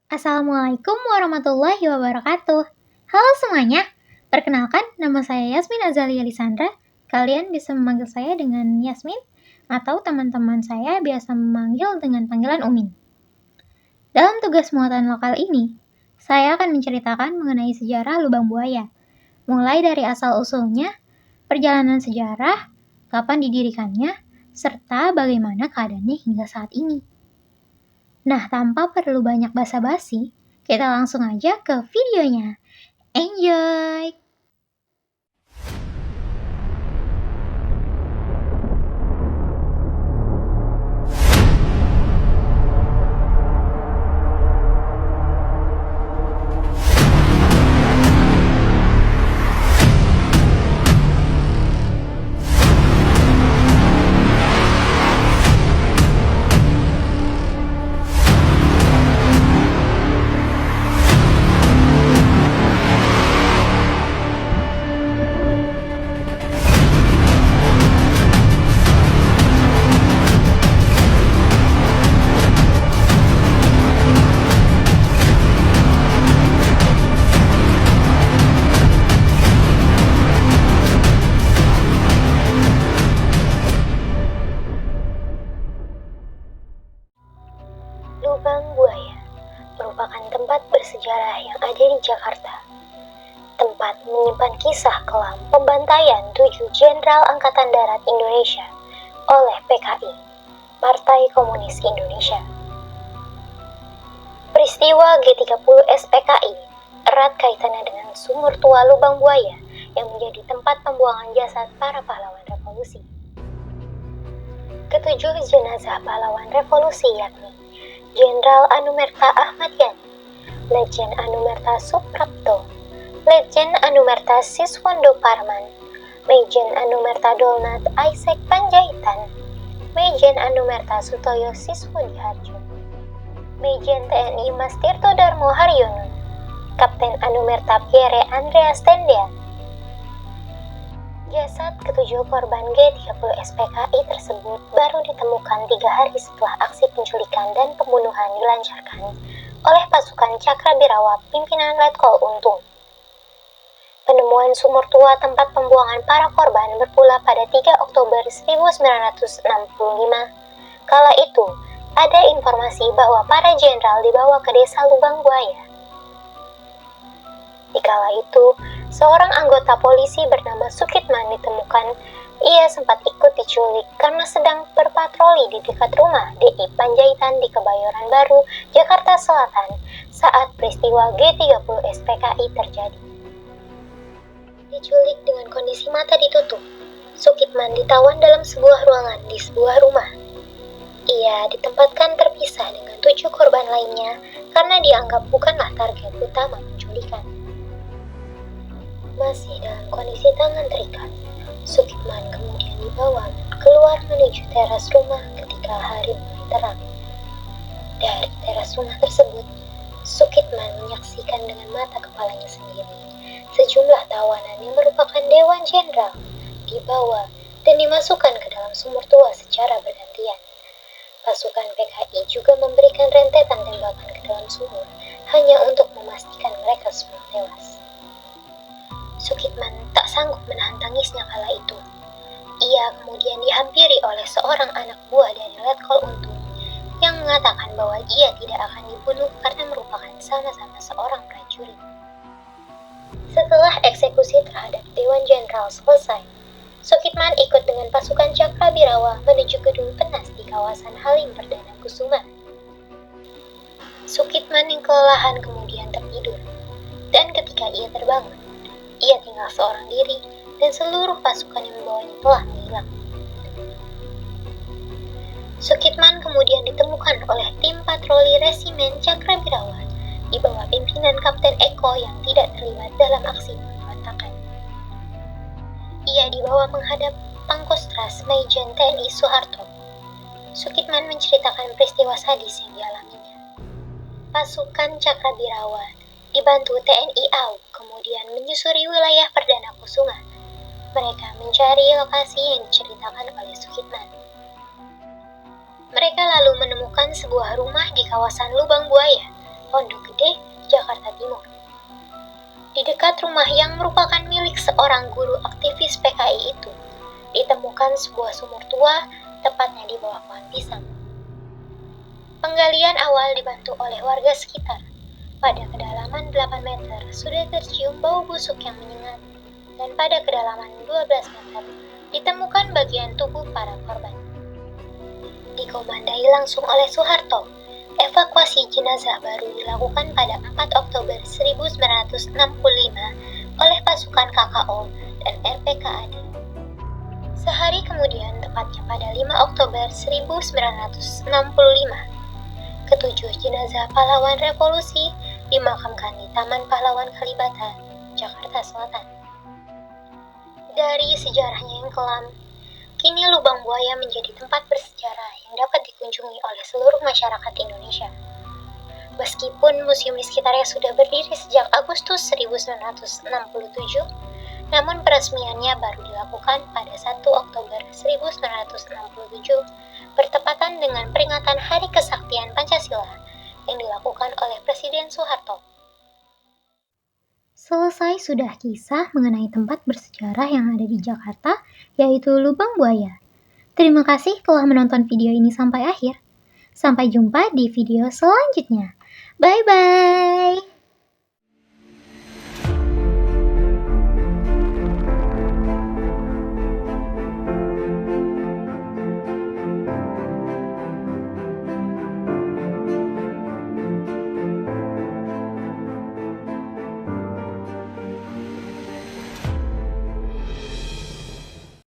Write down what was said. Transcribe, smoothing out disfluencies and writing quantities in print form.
Assalamualaikum warahmatullahi wabarakatuh. Halo semuanya, perkenalkan nama saya Yasmin Azalia Lisandra. Kalian bisa memanggil saya dengan Yasmin atau teman-teman saya biasa memanggil dengan panggilan Umin. Dalam tugas muatan lokal ini, saya akan menceritakan mengenai sejarah lubang buaya, mulai dari asal-usulnya, perjalanan sejarah, kapan didirikannya, serta bagaimana keadaannya hingga saat ini. Nah, tanpa perlu banyak basa-basi, kita langsung aja ke videonya. Enjoy! Lubang Buaya merupakan tempat bersejarah yang ada di Jakarta. Tempat menyimpan kisah kelam pembantaian 7 Jenderal Angkatan Darat Indonesia oleh PKI, Partai Komunis Indonesia. Peristiwa G30 SPKI erat kaitannya dengan sumur tua Lubang Buaya yang menjadi tempat pembuangan jasad para pahlawan revolusi. Ketujuh jenazah pahlawan revolusi yakni Jenderal Anumerta Ahmad Yani, Letjen Anumerta Suprapto, Letjen Anumerta Siswondo Parman, Mejen Anumerta Dolnat Isaac Panjaitan, Mejen Anumerta Sutoyo Siswodiharjo, Mejen TNI Mas Tirto Darmo Haryono, Kapten Anumerta Pierre Andreas Tendean. Jasad ketujuh korban G30 SPKI tersebut baru ditemukan 3 hari setelah aksi penculikan dan pembunuhan dilancarkan oleh pasukan Cakrabirawa pimpinan Letkol Untung. Penemuan sumur tua tempat pembuangan para korban berpula pada 3 Oktober 1965. Kala itu, ada informasi bahwa para jenderal dibawa ke desa Lubang Buaya. Di kala itu, seorang anggota polisi bernama Sukitman ditemukan. Ia sempat ikut diculik karena sedang berpatroli di dekat rumah DI Panjaitan di Kebayoran Baru, Jakarta Selatan saat peristiwa G30 SPKI terjadi. Diculik dengan kondisi mata ditutup, Sukitman ditawan dalam sebuah ruangan di sebuah rumah. Ia ditempatkan terpisah dengan 7 korban lainnya karena dianggap bukanlah target utama penculikan. Masih dalam kondisi tangan terikat, Sukitman kemudian dibawa keluar menuju teras rumah ketika hari mulai terang. Dari teras rumah tersebut, Sukitman menyaksikan dengan mata kepalanya sendiri sejumlah tawanan yang merupakan Dewan Jenderal dibawa dan dimasukkan ke dalam sumur tua secara bergantian. Pasukan PKI juga memberikan rentetan tembakan ke dalam sumur hanya untuk memastikan mereka semua tewas. Sukitman tak sanggup menahan tangisnya kala itu. Ia kemudian dihampiri oleh seorang anak buah dari Letkol Untung yang mengatakan bahwa ia tidak akan dibunuh karena merupakan sama-sama seorang prajurit. Setelah eksekusi terhadap Dewan Jenderal selesai, Sukitman ikut dengan pasukan Cakrabirawa menuju gedung Penas di kawasan Halim Perdana Kusuma. Sukitman yang kelelahan kemudian tertidur, dan ketika ia terbangun, ia tinggal seorang diri dan seluruh pasukan yang membawanya telah menghilang. Sukitman kemudian ditemukan oleh tim patroli Resimen Cakrabirawa di bawah pimpinan Kapten Eko yang tidak terlibat dalam aksi pemberontakan. Ia dibawa menghadap Pangkostras Mejen TNI Soeharto. Sukitman menceritakan peristiwa sadis yang dialaminya. Pasukan Cakrabirawa dibantu TNI AU kemudian menyusuri wilayah Perdana Kusuma. Mereka mencari lokasi yang diceritakan oleh Sukitman. Mereka lalu menemukan sebuah rumah di kawasan Lubang Buaya, Pondok dekat rumah yang merupakan milik seorang guru aktivis PKI itu, ditemukan sebuah sumur tua, tepatnya di bawah pohon pisang. Penggalian awal dibantu oleh warga sekitar. Pada kedalaman 8 meter, sudah tercium bau busuk yang menyengat, dan pada kedalaman 12 meter, ditemukan bagian tubuh para korban. Dikomandai langsung oleh Soeharto, evakuasi jenazah baru dilakukan pada 4 Oktober 1965 oleh pasukan KKO dan RPKAD. Sehari kemudian, tepatnya pada 5 Oktober 1965, ketujuh jenazah pahlawan revolusi dimakamkan di Taman Pahlawan Kalibata, Jakarta Selatan. Dari sejarahnya yang kelam, kini Lubang Buaya menjadi tempat bersejarah yang dapat dikunjungi oleh seluruh masyarakat Indonesia. Meskipun museum di sekitarnya sudah berdiri sejak Agustus 1967, namun peresmiannya baru dilakukan pada 1 Oktober 1967, bertepatan dengan peringatan Hari Kesaktian Pancasila yang dilakukan oleh Presiden Soeharto. Selesai sudah kisah mengenai tempat bersejarah yang ada di Jakarta, yaitu Lubang Buaya. Terima kasih telah menonton video ini sampai akhir. Sampai jumpa di video selanjutnya. Bye-bye!